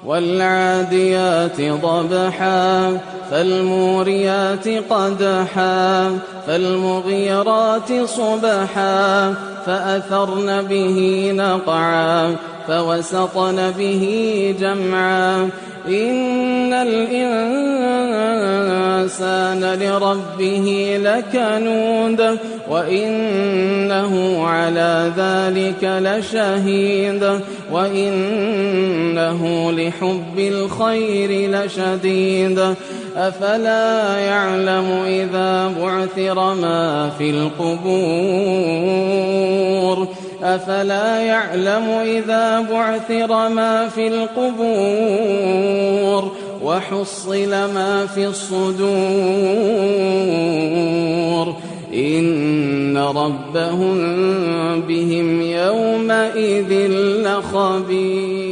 والعاديات ضبحا فالموريات قدحا فالمغيرات صبحا فأثرن به نقعا فوسطن به جمعا إن الإنسان لربه لكنود وإنه على ذلك لشهيد وإنه لحب الخير لشديد أفلا يعلم إذا بعثر ما في القبور أفلا يعلم إذا بعثر ما في القبور وحصل ما في الصدور إن ربهم بهم يومئذ لخبير.